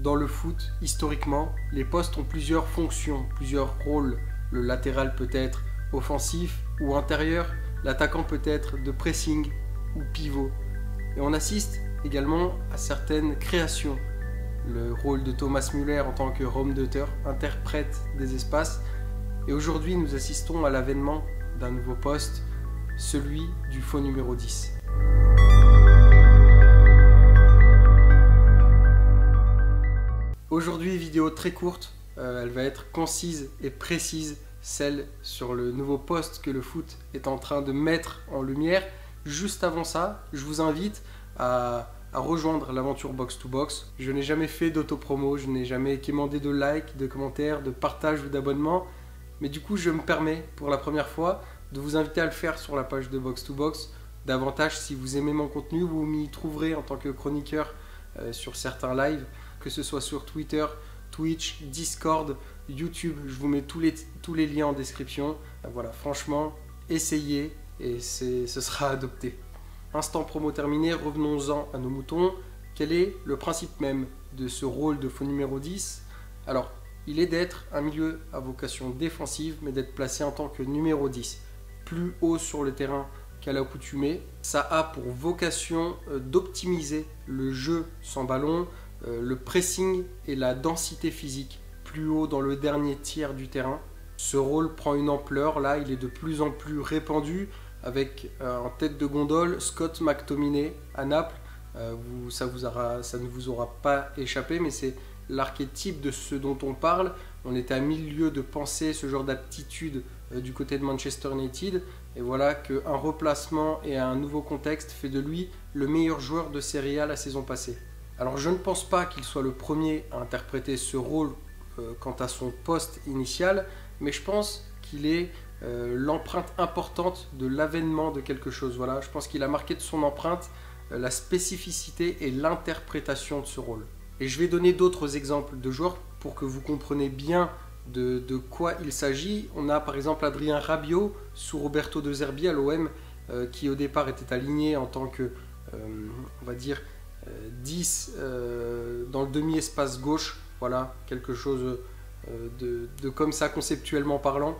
dans le foot, historiquement, les postes ont plusieurs fonctions, plusieurs rôles. Le latéral peut être offensif ou intérieur, l'attaquant peut être de pressing ou pivot. Et on assiste également à certaines créations. Le rôle de Thomas Müller en tant que Raumdeuter interprète des espaces. Et aujourd'hui, nous assistons à l'avènement d'un nouveau poste, celui du faux numéro 10. Aujourd'hui, vidéo très courte, elle va être concise et précise, celle sur le nouveau poste que le foot est en train de mettre en lumière. Juste avant ça, je vous invite à rejoindre l'aventure Box to Box. Je n'ai jamais fait d'autopromo, je n'ai jamais quémandé de likes, de commentaires, de partage ou d'abonnement. Mais du coup, je me permets pour la première fois de vous inviter à le faire sur la page de Box to Box. Davantage, si vous aimez mon contenu, vous m'y trouverez en tant que chroniqueur sur certains lives, que ce soit sur Twitter, Twitch, Discord, YouTube. Je vous mets tous les liens en description. Voilà, franchement, essayez et ce sera adopté. Instant promo terminé, revenons-en à nos moutons. Quel est le principe même de ce rôle de faux numéro 10? Alors, il est d'être un milieu à vocation défensive, mais d'être placé en tant que numéro 10. Plus haut sur le terrain qu'à l'accoutumée. Ça a pour vocation d'optimiser le jeu sans ballon, le pressing et la densité physique plus haut dans le dernier tiers du terrain. Ce rôle prend une ampleur, là il est de plus en plus répandu avec en tête de gondole Scott McTominay à Naples. Ça ne vous aura pas échappé, mais c'est l'archétype de ce dont on parle. On était à 1000 lieues de penser ce genre d'aptitude du côté de Manchester United, et voilà qu'un replacement et un nouveau contexte fait de lui le meilleur joueur de Serie A la saison passée. Alors je ne pense pas qu'il soit le premier à interpréter ce rôle quant à son poste initial, mais je pense qu'il est l'empreinte importante de l'avènement de quelque chose. Voilà, je pense qu'il a marqué de son empreinte la spécificité et l'interprétation de ce rôle. Et je vais donner d'autres exemples de joueurs pour que vous compreniez bien de quoi il s'agit. On a par exemple Adrien Rabiot sous Roberto De Zerbi à l'OM, qui au départ était aligné en tant que, on va dire, 10 dans le demi-espace gauche. Voilà, quelque chose de comme ça conceptuellement parlant.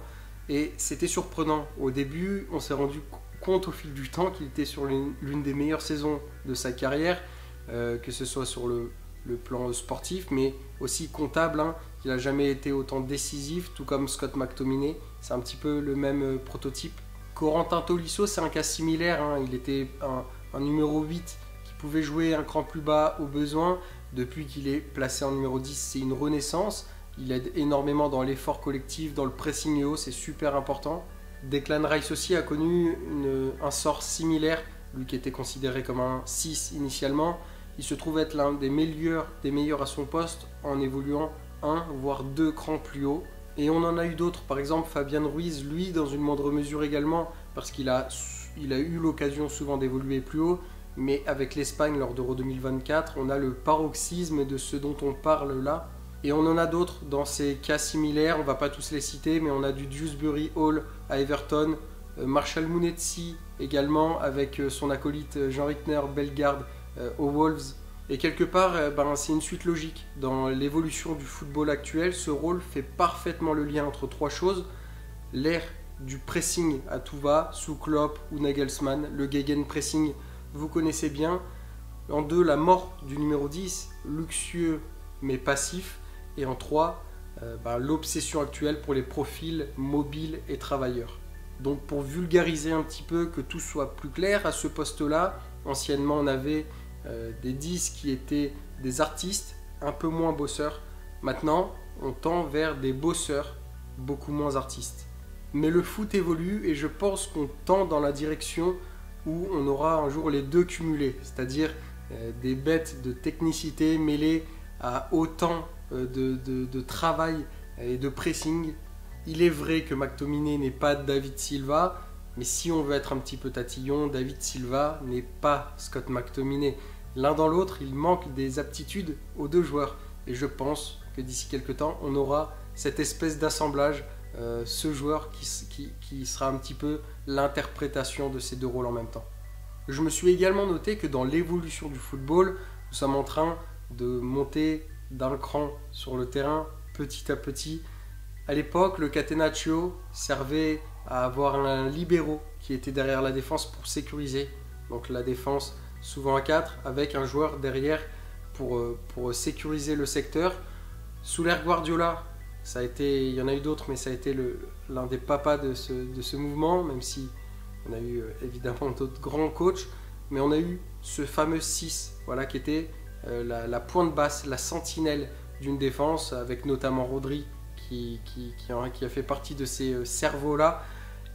Et c'était surprenant. Au début, on s'est rendu compte au fil du temps qu'il était sur l'une des meilleures saisons de sa carrière, que ce soit sur le plan sportif, mais aussi comptable, hein, qu'il n'a jamais été autant décisif, tout comme Scott McTominay. C'est un petit peu le même prototype. Corentin Tolisso, c'est un cas similaire, hein. Il était un numéro 8 qui pouvait jouer un cran plus bas au besoin. Depuis qu'il est placé en numéro 10, c'est une renaissance. Il aide énormément dans l'effort collectif, dans le pressing et haut, c'est super important. Declan Rice aussi a connu un sort similaire, lui qui était considéré comme un 6 initialement. Il se trouve être l'un des meilleurs à son poste en évoluant 1 voire 2 crans plus haut. Et on en a eu d'autres, par exemple Fabian Ruiz, lui dans une moindre mesure également, parce qu'il a eu l'occasion souvent d'évoluer plus haut. Mais avec l'Espagne lors d'Euro 2024, on a le paroxysme de ce dont on parle là. Et on en a d'autres dans ces cas similaires, on ne va pas tous les citer, mais on a du Dewsbury Hall à Everton, Marshall Munetsi également avec son acolyte Jean-Rick Bellegarde aux Wolves. Et quelque part, c'est une suite logique. Dans l'évolution du football actuel, ce rôle fait parfaitement le lien entre trois choses. L'ère du pressing à tout va, sous Klopp ou Nagelsmann, le gegenpressing, vous connaissez bien. En 2, la mort du numéro 10, luxueux mais passif. Et en 3, l'obsession actuelle pour les profils mobiles et travailleurs. Donc pour vulgariser un petit peu, que tout soit plus clair, à ce poste-là, anciennement on avait des 10 qui étaient des artistes, un peu moins bosseurs. Maintenant, on tend vers des bosseurs, beaucoup moins artistes. Mais le foot évolue et je pense qu'on tend dans la direction où on aura un jour les deux cumulés, c'est-à-dire des bêtes de technicité mêlées à autant de travail et de pressing. Il est vrai que McTominay n'est pas David Silva, mais si on veut être un petit peu tatillon, David Silva n'est pas Scott McTominay. L'un dans l'autre, il manque des aptitudes aux deux joueurs. Et je pense que d'ici quelques temps, on aura cette espèce d'assemblage, ce joueur qui sera un petit peu l'interprétation de ces deux rôles en même temps. Je me suis également noté que dans l'évolution du football, nous sommes en train de monter d'un cran sur le terrain petit à petit. À l'époque, le catenaccio servait à avoir un libero qui était derrière la défense pour sécuriser. Donc la défense souvent à 4 avec un joueur derrière pour sécuriser le secteur. Sous l'ère Guardiola, il y en a eu d'autres, mais ça a été l'un des papas de ce mouvement, même si on a eu évidemment d'autres grands coachs, mais on a eu ce fameux 6, voilà, qui était la pointe basse, la sentinelle d'une défense, avec notamment Rodri qui a fait partie de ces cerveaux-là.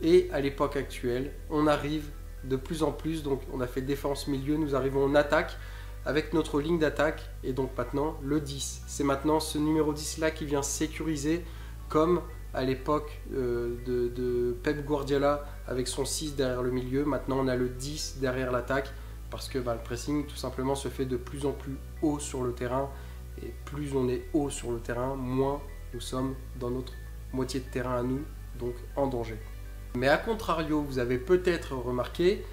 Et à l'époque actuelle, on arrive de plus en plus, donc on a fait défense-milieu, nous arrivons en attaque, avec notre ligne d'attaque, et donc maintenant le 10. C'est maintenant ce numéro 10 là qui vient sécuriser, comme à l'époque de Pep Guardiola avec son 6 derrière le milieu. Maintenant on a le 10 derrière l'attaque, parce que le pressing tout simplement se fait de plus en plus haut sur le terrain, et plus on est haut sur le terrain, moins nous sommes dans notre moitié de terrain à nous, donc en danger. Mais à contrario, vous avez peut-être remarqué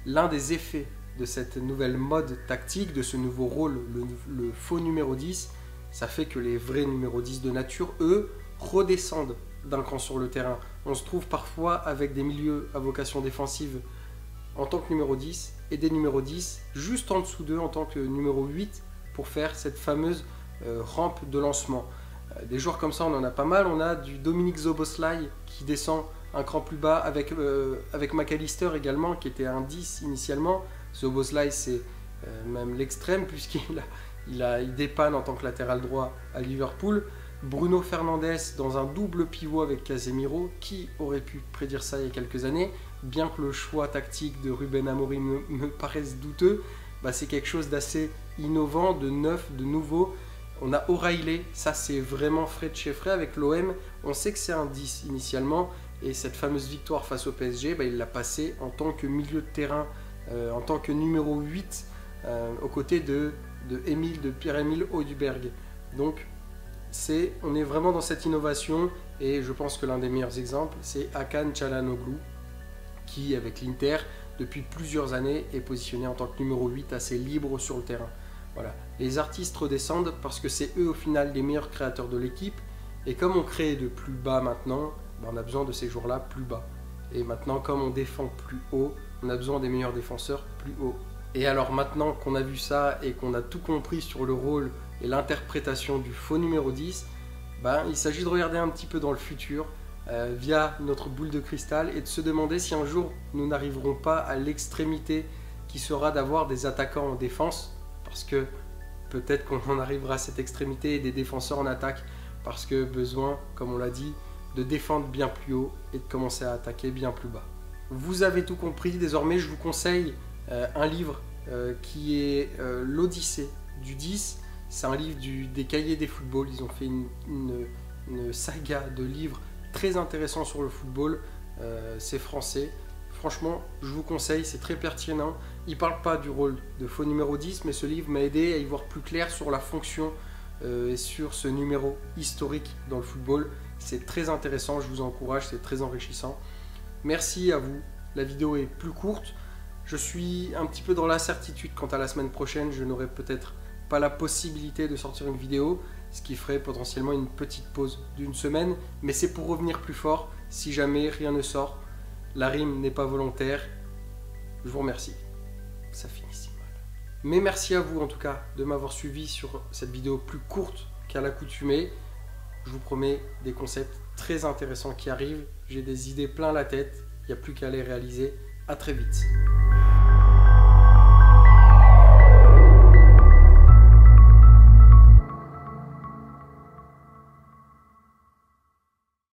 l'un des effets de cette nouvelle mode tactique, de ce nouveau rôle, le faux numéro 10, ça fait que les vrais numéros 10 de nature, eux, redescendent d'un cran sur le terrain. On se trouve parfois avec des milieux à vocation défensive en tant que numéro 10 et des numéros 10 juste en dessous d'eux en tant que numéro 8 pour faire cette fameuse rampe de lancement. Des joueurs comme ça, on en a pas mal. On a du Dominique Szoboszlai qui descend un cran plus bas avec McAllister également, qui était un 10 initialement. Szoboszlai, c'est même l'extrême, puisqu'il dépanne en tant que latéral droit à Liverpool. Bruno Fernandes dans un double pivot avec Casemiro. Qui aurait pu prédire ça il y a quelques années? Bien que le choix tactique de Ruben Amorim me paraisse douteux, c'est quelque chose d'assez innovant, de neuf, de nouveau. On a O'Reilly, ça c'est vraiment frais de chez frais avec l'OM. On sait que c'est un 10 initialement, et cette fameuse victoire face au PSG, il l'a passé en tant que milieu de terrain, en tant que numéro 8, aux côtés de Pierre-Emile Højbjerg. Donc on est vraiment dans cette innovation, et je pense que l'un des meilleurs exemples, c'est Hakan Çalhanoğlu, qui avec l'Inter, depuis plusieurs années, est positionné en tant que numéro 8 assez libre sur le terrain. Voilà. Les artistes redescendent parce que c'est eux au final les meilleurs créateurs de l'équipe, et comme on crée de plus bas maintenant, on a besoin de ces joueurs-là plus bas. Et maintenant, comme on défend plus haut, on a besoin des meilleurs défenseurs plus haut. Et alors maintenant qu'on a vu ça et qu'on a tout compris sur le rôle et l'interprétation du faux numéro 10, il s'agit de regarder un petit peu dans le futur via notre boule de cristal, et de se demander si un jour nous n'arriverons pas à l'extrémité qui sera d'avoir des attaquants en défense, parce que peut-être qu'on en arrivera à cette extrémité, et des défenseurs en attaque, parce que besoin, comme on l'a dit, de défendre bien plus haut et de commencer à attaquer bien plus bas. Vous avez tout compris. Désormais, je vous conseille un livre qui est l'Odyssée du 10. C'est un livre des cahiers des footballs. Ils ont fait une saga de livres très intéressants sur le football. C'est français. Franchement, je vous conseille, c'est très pertinent. Il ne parle pas du rôle de faux numéro 10, mais ce livre m'a aidé à y voir plus clair sur la fonction et sur ce numéro historique dans le football. C'est très intéressant, je vous encourage, c'est très enrichissant. Merci à vous. La vidéo est plus courte. Je suis un petit peu dans l'incertitude quant à la semaine prochaine. Je n'aurai peut-être pas la possibilité de sortir une vidéo, ce qui ferait potentiellement une petite pause d'une semaine. Mais c'est pour revenir plus fort si jamais rien ne sort. La rime n'est pas volontaire. Je vous remercie. Ça finit si mal. Mais merci à vous en tout cas de m'avoir suivi sur cette vidéo plus courte qu'à l'accoutumée. Je vous promets des concepts très intéressants qui arrivent. J'ai des idées plein la tête. Il n'y a plus qu'à les réaliser. À très vite.